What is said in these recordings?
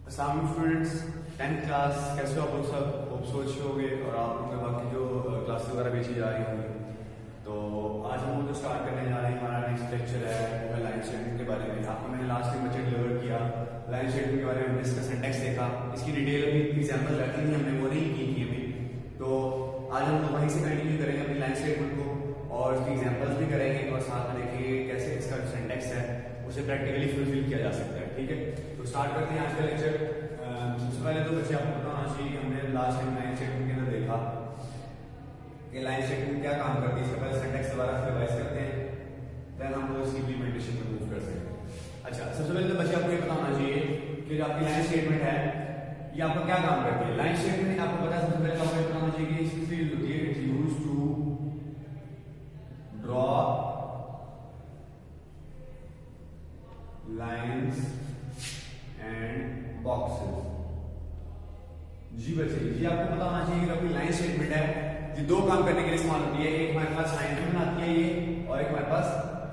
अस्सलाम students, 10th class कैसे हो आप लोग सब? होप सो अच्छे होंगे और आप लोगों के बाकी जो क्लासेस वगैरह बेची जा रही होंगी। तो आज हम लोग जो स्टार्ट करने जा रहे हैं, हमारा नेक्स्ट लेक्चर है वो है लाइन स्टेटमेंट के बारे में। आपको मैंने लास्ट टाइम बच्चे डिलीवर किया लाइन स्टेटमेंट के बारे में, इसका सिंटैक्स देखा, इसकी डिटेल अभी एग्जाम्पल रहती नहीं, हमने वो नहीं की थी अभी। तो आज हम लोग वहीं से कंटिन्यू करेंगे अपनी लाइन स्टेटमेंट को और उसकी एग्जाम्पल्स भी करेंगे और साथ में देखेंगे कैसे इसका सिंटैक्स है उसे प्रैक्टिकली फुलफिल किया जा सकता है। ठीक है, तो स्टार्ट करते हैं आज का लेक्चर। सबसे पहले तो बच्चे आपको पता होना चाहिए कि हमने लास्ट टाइम लाइन स्टेटमेंट के अंदर देखा कि लाइन स्टेटमेंट क्या काम करती है। इससे पहले सिंटैक्स दोबारा रिवाइज करते हैं, देन हम लोग इसकी इम्प्लीमेंटेशन में मूव करते हैं। अच्छा, सबसे पहले तो बच्चे आपको ये पता होना चाहिए कि जो आपकी लाइन स्टेटमेंट है ये आपका क्या काम करती है। लाइन स्टेटमेंट आपको पता है, सबसे पहले आपको ये पता होना चाहिए कि इसकी यूज होती है, it's used to draw lines and boxes. जी बच्चे, ये आपको पता होना चाहिए कि अपनी लाइन स्टेटमेंट है ये दो काम करने के लिए इस्तेमाल होती है। एक हमारे पास लाइन भी बनाती है ये, और एक हमारे पास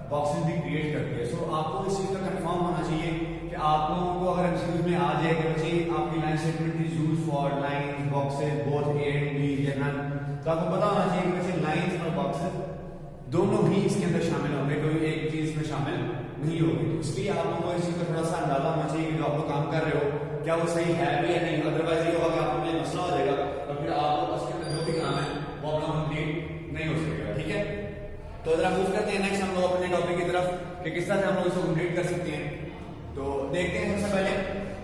बॉक्सेस भी क्रिएट करती है। सो आपको इस चीज का कंफर्म होना चाहिए कि आप लोगों को अगर एमसीक्यू में आ जाए कि बच्चे आपकी line statement is used for lines boxes both A and B या नन, तो आपको पता होना चाहिए कि बच्चे लाइंस और बॉक्सेस दोनों ही इसके अंदर शामिल होंगे, कोई एक चीज में शामिल नहीं होगी। तो इसलिए आप लोगों को इस चीज का थोड़ा सा अंदाजा होना चाहिए कि जो आप लोग काम कर रहे हो क्या वो सही है भी या नहीं। अदरवाइज ये होगा कि आपको लिए मसला हो जाएगा और फिर आप लोग उसके अंदर जो भी काम है वो अपना कंप्लीट नहीं हो सकेगा। ठीक है, तो जरा मूव करते हैं नेक्स्ट हम लोग अपने टॉपिक की तरफ कि किस तरह से हम लोग इसको कंप्लीट कर सकते हैं। तो देखते हैं सबसे पहले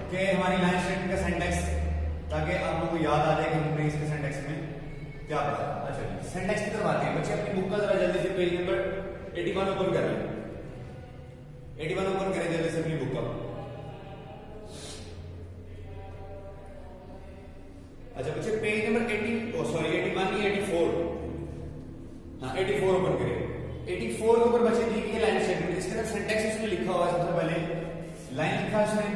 कि हमारी लाइन स्टेटमेंट का सिंटैक्स, ताकि आप लोगों को याद आ जाए कि हमने इसके सिंटैक्स में क्या पढ़ा। अच्छा जी, सिंटैक्स की तरफ आते हैं बच्चे। अपनी बुक का जरा जल्दी से पेज नंबर 81 ओपन कर लें। 81 ओपन करें जल्दी से अपनी बुक का। अच्छा बच्चे, पेज नंबर 81 नहीं 84, हाँ 84 ओपन करें। 84 के ऊपर बच्चे दी गई लाइन स्टेटमेंट, इसके अंदर सिंटैक्स इसमें लिखा हुआ है। सबसे पहले लाइन लिखा उसने,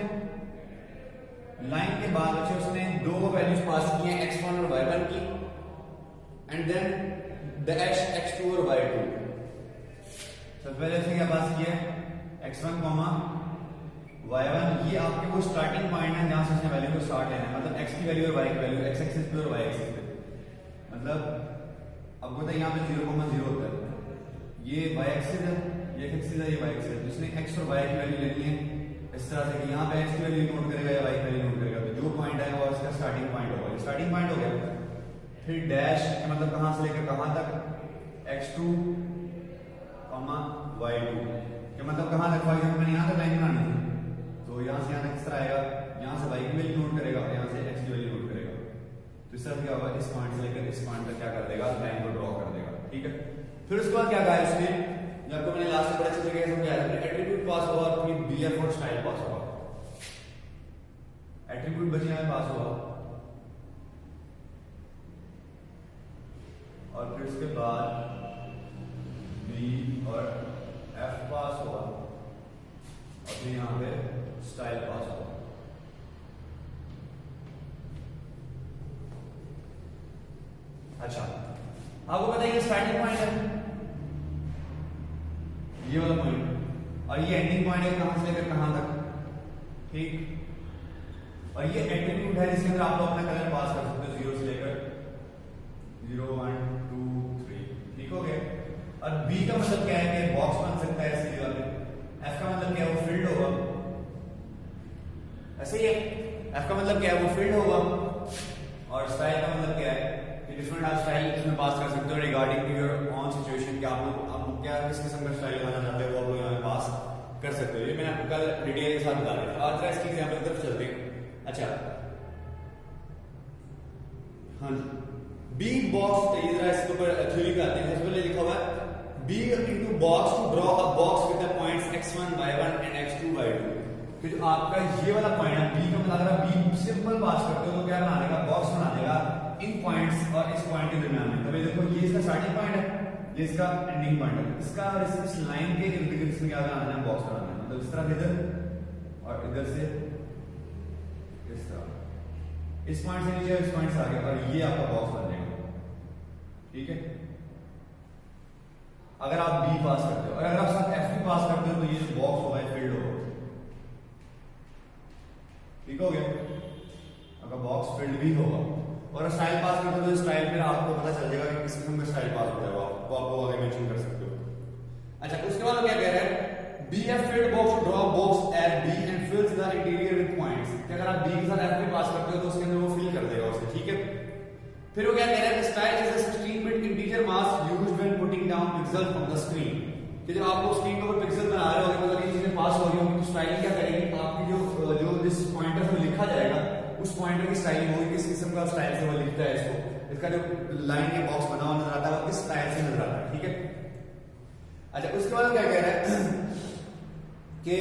लाइन के बाद बच्चे उसने दो वैल्यूज पास की हैं x1 और y1 की, एंड देन द x2 और y2। सबसे पहले उसने क्या पास किया है x1, y1। ये आपके वो स्टार्टिंग पॉइंट है जहां से उसने वैल्यू को स्टार्ट लेना है, मतलब x की वैल्यू और y की वैल्यू x एक्सिस पे और y एक्सिस पे। मतलब अब होता है यहाँ पे 0,0 होता है, ये y एक्सिस है, ये x एक्सिस है, ये y एक्सिस है। इसने x और y की वैल्यू लेनी है इस तरह से कि यहाँ पे x की वैल्यू नोट करेगा या y की वैल्यू नोट करेगा। तो जो पॉइंट है वो इसका स्टार्टिंग पॉइंट होगा। स्टार्टिंग पॉइंट हो गया, फिर डैश मतलब कहां से लेकर कहां तक, x2, y2 के मतलब कहां तक, फॉर एग्जांपल मैंने यहां तक लाइन बनानी है तो यहां से यहां तक किस तरह आएगा, यहां से y की वैल्यू नोट करेगा और यहां से x की वैल्यू नोट करेगा। तो इस तरह क्या होगा, इस पॉइंट से लेकर इस पॉइंट तक क्या कर देगा, लाइन को ड्रॉ कर देगा। ठीक है, फिर उसके बाद क्या कहा है इसमें, जब मैंने लास्ट में बड़े अच्छे तरीके से समझाया था, एट्रीब्यूट पास हुआ और फिर बीएफ और स्टाइल पास हुआ। एट्रीब्यूट बचे हमें पास हुआ और फिर उसके बाद बी और एफ पास हुआ और फिर यहां पे स्टाइल पास हुआ। अच्छा, आपको पता है ये स्टार्टिंग पॉइंट है ये वाला पॉइंट, और ये एंडिंग पॉइंट है कहां से लेकर कहां तक। ठीक, और ये एट्रीब्यूट है जिसके अंदर आप लोग अपना कलर पास कर सकते हो 0 से लेकर 0 1 2 3। ठीक हो गया। और बी का मतलब क्या है कि बॉक्स बन सकता है ऐसी जगह पे। एफ का मतलब क्या है, वो फील्ड होगा, ऐसे ही है। एफ का मतलब क्या है, वो फील्ड होगा। और स्टाइल का मतलब क्या है कि डिफरेंट आप स्टाइल इसमें पास कर सकते हो regarding to your own situation, कि आप लोग क्या किस किस्म का स्टाइल बनाना चाहते हो वो आप लोग यहाँ पास कर सकते हो। ये मैंने आपको कल डिटेल के साथ बता दिया था। आज जरा इसकी एग्जांपल की तरफ चलते हैं। अच्छा हाँ जी, बी बॉक्स, जरा इसके ऊपर थ्योरी पे आते हैं। सबसे पहले लिखा हुआ है B into box to draw a box with the points x1 y1 and x2 y2। कि जो आपका ये वाला पॉइंट है बी का मतलब अगर आप बी सिंपल पास करते हो तो क्या बना देगा, बॉक्स बना देगा इन पॉइंट्स और इस पॉइंट के दरमियान में। तभी देखो ये इसका स्टार्टिंग पॉइंट है, ये इसका एंडिंग पॉइंट है, इसका और इस लाइन के इर्द गिर्द इसमें क्या बनाना है, बॉक्स बनाना है। मतलब इस तरह इधर और इधर से इस तरह, इस पॉइंट से नीचे इस पॉइंट से आगे, और ये आपका बॉक्स बन जाएगा। ठीक है, अगर आप बी पास करते हो और अगर आप साथ एफ भी पास करते हो तो ये जो बॉक्स होगा फील्ड होगा। ठीक हो गया, अगर बॉक्स फिल्ड भी होगा और स्टाइल पास करते हो तो स्टाइल पे आपको पता चल जाएगा कि किस किस्म का स्टाइल पास होता है, वो आपको आगे मेंशन कर सकते हो। अच्छा, उसके बाद क्या कह रहा है, B A filled box, draw box at B and fills the interior with points, कि अगर आप बी के साथ एफ पे पास करते हो तो उसके अंदर वो फिल कर देगा उसे, ठीक है। फिर वो क्या कह रहा है, style is a 16-bit integer mass used when putting down pixel from the screen, कि जब आप स्क्रीन के ऊपर पिक्सेल बना रहे हो मतलब ये चीजें पास हो रही होंगी तो स्टाइलिंग क्या करेगी, आपकी जो जिस पॉइंटर से लिखा जाएगा उस पॉइंटर की स्टाइलिंग होगी, किस किस्म का स्टाइल से वो लिखता है इसको, इसका जो लाइन या बॉक्स बना हुआ नजर आता है वो किस स्टाइल से नजर आता है, ठीक है। अच्छा, उसके बाद क्या कह रहा है कि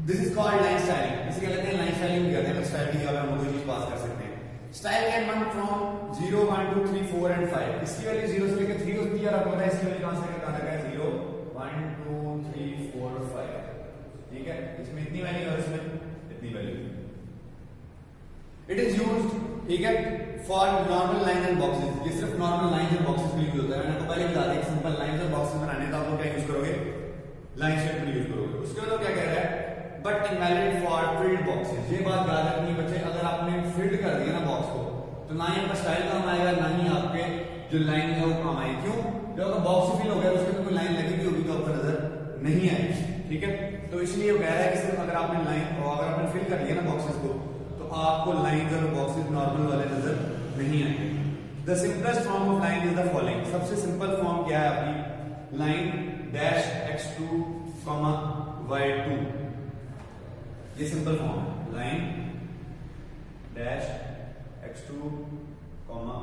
this is called line styling, इसे क्या कहते हैं, लाइन स्टाइलिंग कहते हैं। स्टाइलिंग की हम कोई चीज पास कर सकते हैं। Style can run from 0, 1, 2, 3, 4 and 5, इसकी वैल्यू 0 से लेकर 3 होती है और आपको पता है इसकी वैल्यू कहां से लेकर कहां तक है, 0, 1, 2, 3, 4, 5, ठीक है। इसमें इतनी वैल्यू और इसमें इतनी वैल्यू। इट इज यूज्ड, ठीक है, for normal line and boxes, ये सिर्फ नॉर्मल लाइन एंड बॉक्सेस के लिए यूज होता है। मैंने आपको पहले बता दिया सिंपल लाइन और बॉक्सेस बनाने तो आप लोग क्या यूज करोगे, लाइन स्टेटमेंट यूज करोगे। उसके बाद क्या कह रहा है, but invalid for field boxes, ये बात याद रखनी है बच्चे, अगर आपने फिल्ड कर दिया ना बॉक्स को तो ना ही आपका स्टाइल काम आएगा ना ही आपके जो लाइन है वो काम आएगी। क्यों, जब अगर बॉक्स फिल हो गया उसके अंदर कोई लाइन लगी हुई होगी तो आपको नजर नहीं आएगी, ठीक है। तो इसलिए वो कह रहा है कि सिर्फ अगर आपने लाइन और अगर आपने फिल कर लिया ना बॉक्सेस को तो आपको लाइन और बॉक्सेस नॉर्मल वाले नजर नहीं आएंगे। The simplest form of line is the following, सबसे सिंपल फॉर्म क्या है आपकी, लाइन डैश x2, y2, ये सिंपल फॉर्म है, लाइन डैश x2,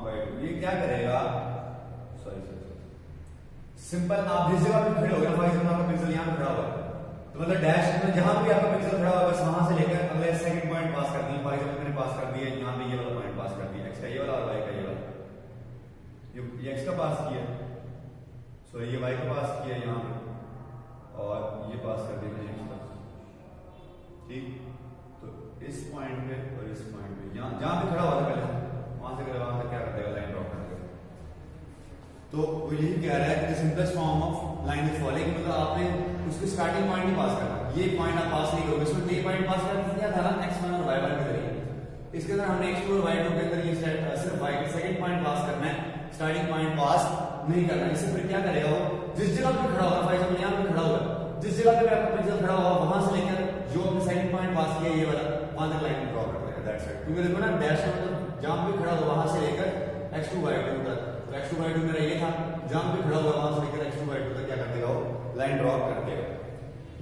y2। ये क्या करेगा, सॉरी सिंपल, आप जिस जगह पे खड़े हो गए, फॉर एग्जांपल आपका पिक्सल यहां पे खड़ा हुआ है तो मतलब डैश में जहां भी आपका पिक्सल खड़ा हुआ है बस वहां से लेकर अगले सेकंड पॉइंट पास कर दिया। फॉर एग्जांपल मैंने पास कर दिया यहां पे ये वाला पॉइंट पास कर दिया, x का ये वाला और y का ये वाला, ये x का पास किया, सॉरी ये y का पास किया यहां पे और ये पास कर दिया मैंने x का, ठीक। तो इस पॉइंट पे और इस पॉइंट पे यहां जहां पे खड़ा हुआ था पहले वहां से वहां तक क्या कर देगा, लाइन ड्रॉ कर देगा। तो वो यही कह रहा है कि simplest form of line is following, मतलब आपने उसके स्टार्टिंग पॉइंट ही पास करना, ये पॉइंट आप पास नहीं करोगे, इसमें ये पॉइंट पास करना क्या था, x1 और y1 के जरिए। इसके अंदर हमने x2 और y2 के अंदर ये सिर्फ y का सेकंड पॉइंट पास करना है, स्टार्टिंग पॉइंट पास नहीं करना। इससे फिर क्या करेगा वो, जिस जगह पे खड़ा होगा, फॉर एग्जांपल यहां पे खड़ा हुआ है, जिस जगह पे आपका पिक्सल खड़ा हुआ वहां से लेकर जो आपने सेकंड पॉइंट पास किया ये वाला वहां तक लाइन ड्रॉ कर देगा, दैट्स इट। क्योंकि देखो ना डैश का मतलब जहां पे खड़ा हुआ वहां से लेकर x2 y2 तक, तो x2 y2 मेरा ये था, जहां पे खड़ा हुआ वहां से लेकर x2 y2 तक क्या कर देगा वो, लाइन ड्रॉ कर देगा।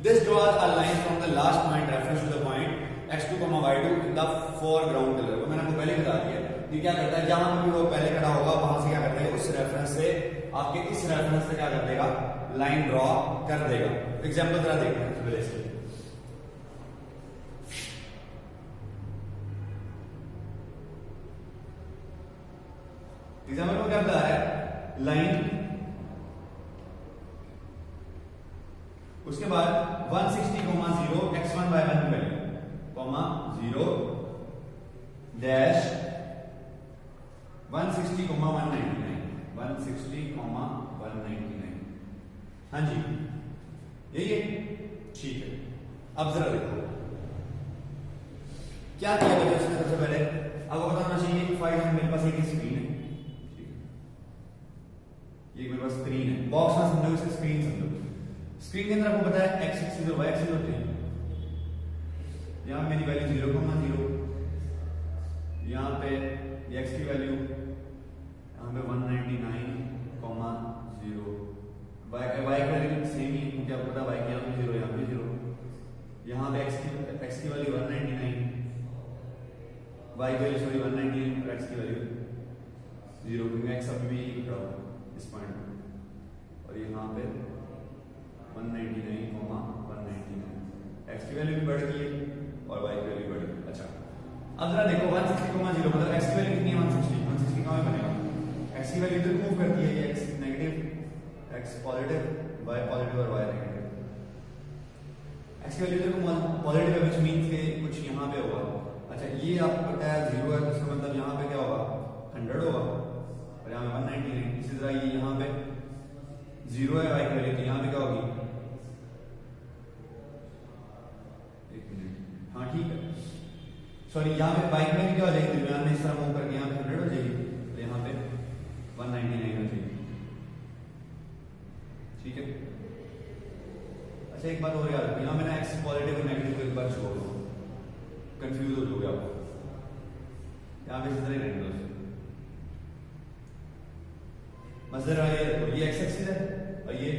This draws a line from the last point reference to the point x2, y2 in the foreground colour, मैंने आपको पहले बता दिया। ये क्या करता है, जहां पे वो पहले खड़ा होगा वहां से क्या कर देगा, उस रेफरेंस से आपके इस रेफरेंस से क्या कर देगा, लाइन ड्रॉ कर देगा। एग्जांपल जरा देखते हैं पहले इसके। एग्जांपल में क्या बता रहा है, लाइन, उसके बाद 160,0 x1 y1 की वैल्यू, 0 डैश 160,199, 160,199, हाँ जी यही है, ठीक है। अब जरा देखो क्या किया गया इसमें, सबसे पहले आपको बताना चाहिए फाइल में मेरे पास एक स्क्रीन है, ये मेरे पास स्क्रीन है, बॉक्स ना समझो इसे स्क्रीन समझो। स्क्रीन के अंदर आपको पता है x एक्सिस और y एक्सिस होते हैं, यहां मेरी वैल्यू 0,0, यहां पे x की वैल्यू यहां पे 199,0, y की वैल्यू सेम ही, क्योंकि आपको पता है y की यहां पे 0 यहां पे 0, यहां पे x की वैल्यू 199, y की वैल्यू सॉरी 199 और x की वैल्यू 0, क्योंकि x अभी भी खड़ा हुआ इस पॉइंट पे, और यहाँ पे 199,199, x की वैल्यू भी बढ़ गई है और y की वैल्यू बढ़ गई। अच्छा अब जरा देखो 160,0 मतलब x की वैल्यू कितनी है, 160 कहां बनेगा, x की वैल्यू इधर मूव करती है, ये x negative, x positive, y positive और y नेगेटिव। x की वैल्यू देखो पॉजिटिव है, व्हिच मींस कि कुछ यहाँ पे होगा। अच्छा ये आपको पता है 0 है तो इसका मतलब यहाँ पे क्या होगा, 100 होगा, और यहाँ पे 199। इसी तरह ये यहाँ पे 0 है y की वैल्यू, तो यहाँ पे क्या होगी, एक मिनट, हाँ ठीक है, सॉरी यहाँ पे बाइक में क्या हो जाएगी, दरमियान में इस तरह मूव करके यहाँ पे 100 हो जाएगी, तो यहाँ पे 199 हो जाएगी। ठीक है। अच्छा एक बात और याद रखो, यहाँ मैंने एक्स पॉजिटिव और नेगेटिव को एक बार छोड़ दो, कंफ्यूज हो जाओगे आप। यहाँ पे इस तरह रहने दो, मजदर ये रखो, ये एक्स एक्सिस है और ये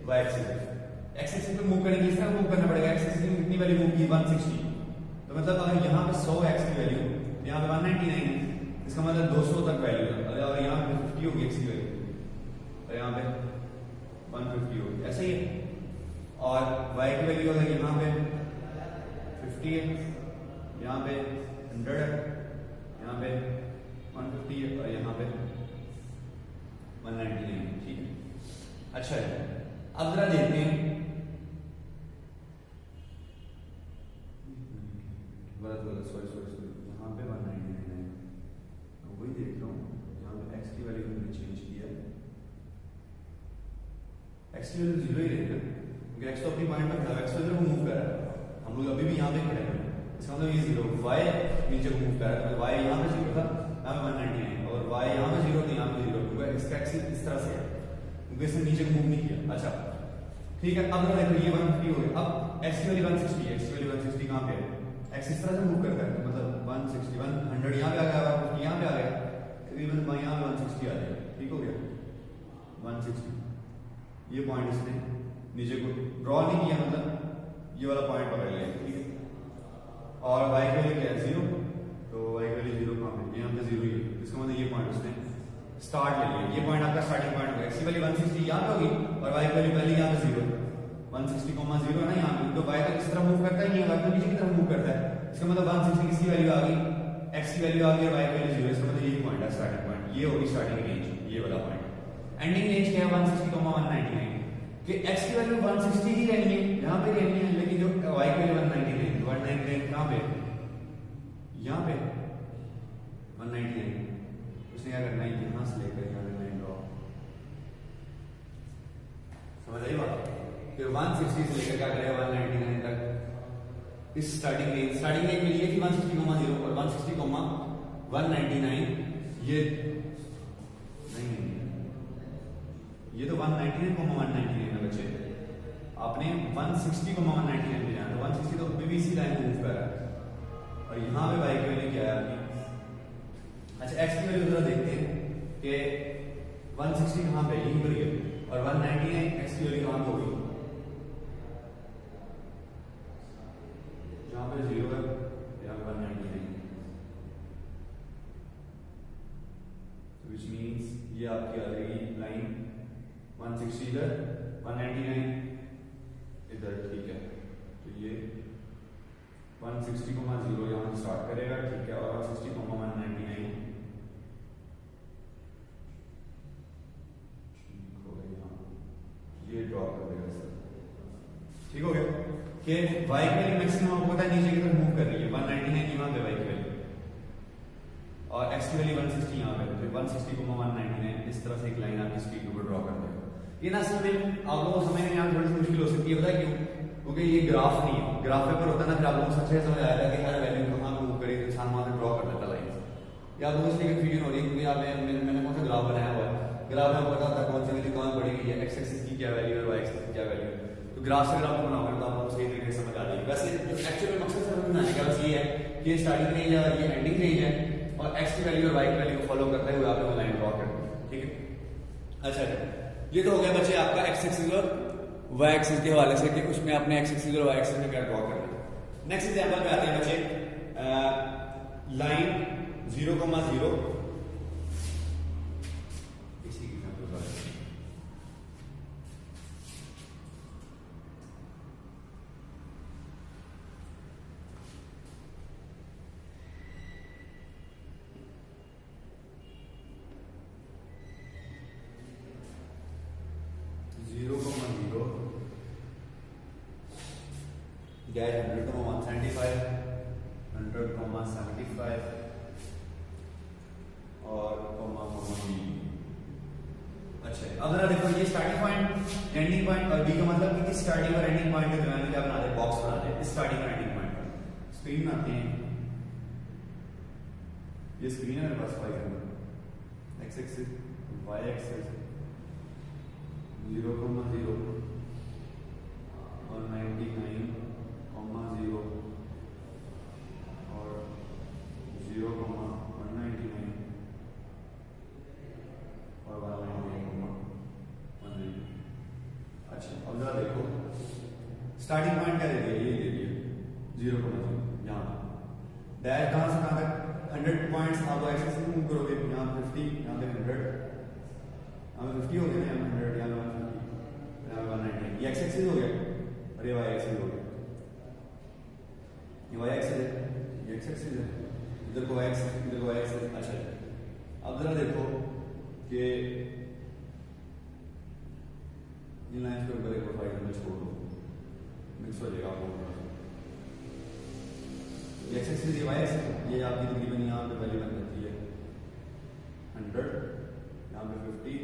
वाई एक्सिस है। एक्स एक्सिस पे मूव करने के लिए इस तरह मूव करना पड़ेगा। एक्स एक्सिस में कितनी वैल्यू मूव की, 160, तो मतलब अगर यहाँ पे 100 एक्स की वैल्यू, यहाँ पे 199 है, इसका मतलब 200 तक वैल्यू है, और यहाँ पे 50 होगी एक्स की वैल्यू, और यहाँ पे 150 होगी, ऐसा ही है। और y की वैल्यू अगर यहाँ पे 50 है, यहाँ पे 100 है, यहाँ पे 150 है, और यहाँ पे 199 है। ठीक है। अच्छा है, अब जरा देखते हैं, सॉरी यहाँ पे 199 है, वही देख रहा हूँ, यहाँ पे x की वैल्यू हमने चेंज किया है, x की वैल्यू 0 ही रहेगा, क्योंकि x तो अपनी पॉइंट पर खड़ा है, x तो इधर मूव कर रहा है, हम लोग अभी भी यहाँ पे खड़े हैं, इसका मतलब ये 0, y नीचे को मूव कर रहा है, तो y यहाँ पे 0 था, यहाँ पे 199, और y यहाँ पे 0 था, यहाँ पे 0, क्योंकि इसका एक्सिस इस तरह से है, क्योंकि इसने नीचे को मूव नहीं किया। अच्छा ठीक है, अब देखो ये 150 हो गया, अब x की वैल्यू 160 है, x की वैल्यू 160 कहाँ पे है, x इस तरह से मूव करता है, तो मतलब 160, 100 यहाँ पे आ गया, 150 यहाँ पे आ गया, इवन यहाँ पे 160 आ जाएगा। ठीक हो गया, 160, ये पॉइंट इसने नीचे को ड्रॉ नहीं किया, मतलब ये वाला पॉइंट पकड़ लिया। ठीक है, और y की वैल्यू क्या है, 0, तो y की वैल्यू 0 कहाँ पे, यहाँ पे 0 ही है, इसका मतलब ये पॉइंट उसने स्टार्ट ले लिया, ये पॉइंट आपका स्टार्टिंग पॉइंट होगा। x की वैल्यू 160 यहाँ पे होगी, और y की वैल्यू पहले यहाँ पे 0, 160,0 है ना यहाँ पे, तो y तो इस तरह मूव करता है, y तो नीचे की तरफ मूव करता है, इसका मतलब 160 किसकी वैल्यू आ गई, x की वैल्यू आ गई, y की वैल्यू 0, इसका मतलब यही पॉइंट है स्टार्टिंग पॉइंट, ये होगी स्टार्टिंग रेंज, ये वाला पॉइंट। एंडिंग रेंज क्या है, 160,199, कि x की वैल्यू 160 ही रहनी है, यहाँ पे रहनी है, लेकिन जो y की वैल्यू 199 कहाँ पे, यहाँ पे 199, उसने क्या करना है, यहाँ से लेकर यहाँ पे लाइन ड्रॉ, समझ आई बात। फिर 160 से लेकर क्या करेगा 199 तक, इस स्टार्टिंग रेंज मिली है कि 160,0 और 160,199, ये नहीं, ये तो 199,199 है बच्चे, आपने 160,199 ले जाना, तो 160 तो अभी भी इसी लाइन में मूव कर रहा है, और यहाँ पे y की वैल्यू क्या है आपकी। अच्छा x की वैल्यू जरा देखते हैं कि 160 कहाँ पे, यहीं पर है, और 199 x की वैल्यू कहाँ पे होगी, यहाँ पे 0 है, यहाँ पे 199, व्हिच मींस ये आपकी आ जाएगी लाइन 160 इधर, 199 इधर। ठीक है, तो ये 160,0 यहाँ से स्टार्ट करेगा, ठीक है, और 160,199 ये ड्रॉप कर देगा सर। ठीक हो गया कि y की वैल्यू मैक्सिमम आपको पता है नीचे की तरफ मूव कर रही है, 199 यहाँ पे y की वैल्यू, और x की वैल्यू 160 यहाँ पे, तो 160,199 इस तरह से एक लाइन आपकी स्क्रीन के ऊपर ड्रॉ कर देगा। ये ना असल में आप लोगों को समझने में थोड़ी सी मुश्किल हो सकती है, पता है क्यों, क्योंकि ये ग्राफ नहीं है, ग्राफ पेपर होता है ना, फिर आप लोगों को अच्छे से समझ आएगा कि हर वैल्यू कहाँ मूव करे, तो इंसान वहां से ड्रॉ कर लेता लाइन। या लोगों इसलिए कंफ्यूजन हो रही है, क्योंकि आपने मैंने कौन सा ग्राफ बनाया हुआ है, ग्राफ में पता था कौन सी वैल्यू कहाँ पड़ी हुई है, x एक्सिस की क्या वैल्यू और y एक्सिस की क्या वैल्यू, तो ग्राफ से ग्राफ बनाओगे तो आपको सही तरीके से समझ आ जाएगी। वैसे एक्चुअल में मकसद समझने का बस ये है कि स्टार्टिंग रेंज है और ये एंडिंग रेंज है, और x की वैल्यू और y की वैल्यू को फॉलो करते हुए आपने लाइन ड्रॉ कर दी। ठीक है, अच्छा ये तो हो गया बच्चे आपका x एक्सिस और y एक्सिस के हवाले से, कि उसमें आपने x एक्सिस और y एक्सिस में क्या ड्रॉ कर दिया। नेक्स्ट एग्जांपल पे आते हैं बच्चे, लाइन 0,0, डैश 100,175, 100,75 और B। अच्छा अब जरा देखो, ये स्टार्टिंग पॉइंट, एंडिंग पॉइंट, और B का मतलब कि इस स्टार्टिंग और एंडिंग पॉइंट के दरमियान क्या बना दे, बॉक्स बना दे, इस स्टार्टिंग और एंडिंग पॉइंट पर स्क्रीन में आते हैं। ये स्क्रीन है मेरे पास फाइल के अंदर, एक्स एक्सिस वाई एक्सिस 0,0 199,0 और 0,199 और 198,190। अच्छा अब जरा देखो स्टार्टिंग पॉइंट क्या दे दिया, ये दे दिया 0,0 यहाँ डैश कहाँ से कहाँ तक 100 पॉइंट्स आप एक्सेस से मूव करोगे, यहाँ 50, यहाँ पे 100, यहाँ पे 50 हो गया ना, यहाँ 100, यहाँ 150, यहाँ 190, ये एक्स एक्सिस हो गया और ये वाई एक्सिस हो गया, ये वाई एक्सिस है, ये एक्स एक्सिस है, इधर को एक्स, इधर को एक्स। अच्छा अब जरा देखो कि इन लाइंस को ऊपर एक प्रोफाइल में छोड़ दो, मिक्स हो जाएगा आपको। ये एक्स एक्सिस, ये वाई एक्सिस, ये आपकी तकरीबन यहाँ पे वैल्यू बन जाती है 100, यहाँ पे 50,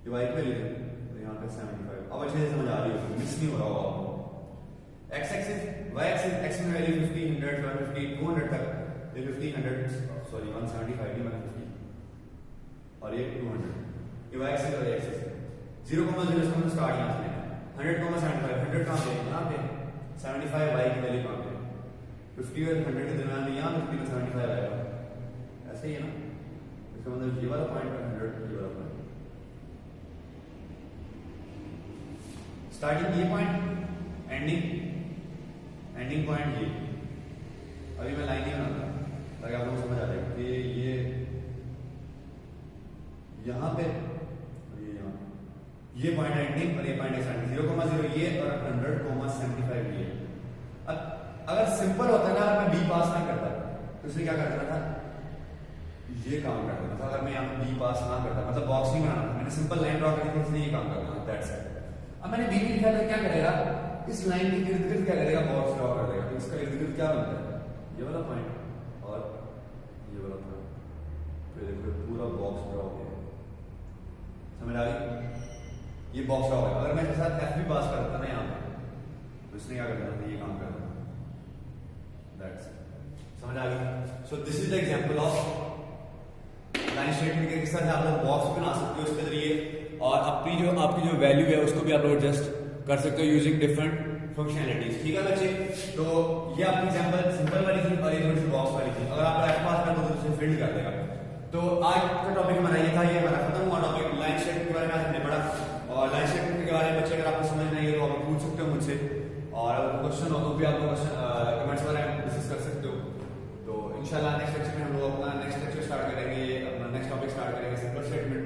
ये वाई की वैल्यू है, और यहाँ पे 75। अब अच्छे से समझ आ रही है, मिस नहीं हो रहा होगा आपको। X axis, Y axis, X में वैल्यू 50, 100, 150, 200 तक, ये 50, 100, सॉरी 175 नहीं 150, और ये 200, ये वाई एक्सिस और ये एक्सिस 0,0 इसका स्टार्ट यहाँ से लेना, 100,75, 100 कहाँ पे, यहाँ पे 75, वाई की वैल्यू कहाँ पे 50 और 100 के दरमियान में, यहाँ 50 और 75 आएगा, ऐसे ही है ना। इसका मतलब ये वाला पॉइंट और 100 ये वाला पॉइंट, स्टार्टिंग ये पॉइंट, एंडिंग पॉइंट ये। अभी मैं लाइन नहीं बनाता ताकि आप लोगों को समझ आ जाए कि ये यहाँ पे और ये यहाँ, ये पॉइंट एंडिंग और ये पॉइंट स्टार्टिंग, 0,0 ये और 100,75 ये। अगर सिंपल होता ना, मैं बी पास ना करता तो इसलिए क्या करता था, ये काम करता था। अगर मैं यहाँ बी पास ना करता, मतलब बॉक्स नहीं बनाना, मैंने सिंपल लाइन ड्रॉ करी थी इसलिए ये काम करता था, दैट्स इट। अब मैंने बी नहीं लिखा तो क्या करेगा, इस लाइन के इर्द गिर्द क्या करेगा, बॉक्स ड्रॉ कर देगा। तो इसका इर्द गिर्द क्या बनता है, ये वाला पॉइंट और ये वाला पॉइंट, फिर देखो पूरा बॉक्स ड्रॉ हो गया, समझ आ गई। ये बॉक्स ड्रॉ हो गया। अगर मैं इसके साथ एफ भी पास करता ना यहाँ पे, तो इसने क्या करना था, ये काम करना, दैट्स इट, समझ आ गई। So this is the example of line statement के साथ आप लोग बॉक्स बना सकते हो इसके जरिए, और आपकी जो वैल्यू है उसको भी आप लोग एडजस्ट कर सकते हो यूजिंग डिफरेंट फंक्शनैलिटीज। ठीक है बच्चे, तो ये आपकी एग्जांपल सिंपल वाली थी और ये थोड़ी सी बॉक्स वाली थी। अगर आप एफ पास कर दो तो उसे फील्ड कर देगा। तो आज का टॉपिक हमारा ये था, ये हमारा खत्म हुआ टॉपिक लाइन स्टेटमेंट के बारे में आज हमने पढ़ा। और लाइन स्टेटमेंट के बारे में बच्चे अगर आपको समझ नहीं है तो आप पूछ सकते हो मुझसे, और अगर क्वेश्चन हो तो भी आप कमेंट्स वगैरह डिस्कस कर सकते हो। तो इंशाल्लाह नेक्स्ट लेक्चर में हम लोग अपना नेक्स्ट लेक्चर स्टार्ट करेंगे, अपना नेक्स्ट टॉपिक स्टार्ट करेंगे सिंपल स्टेटमेंट।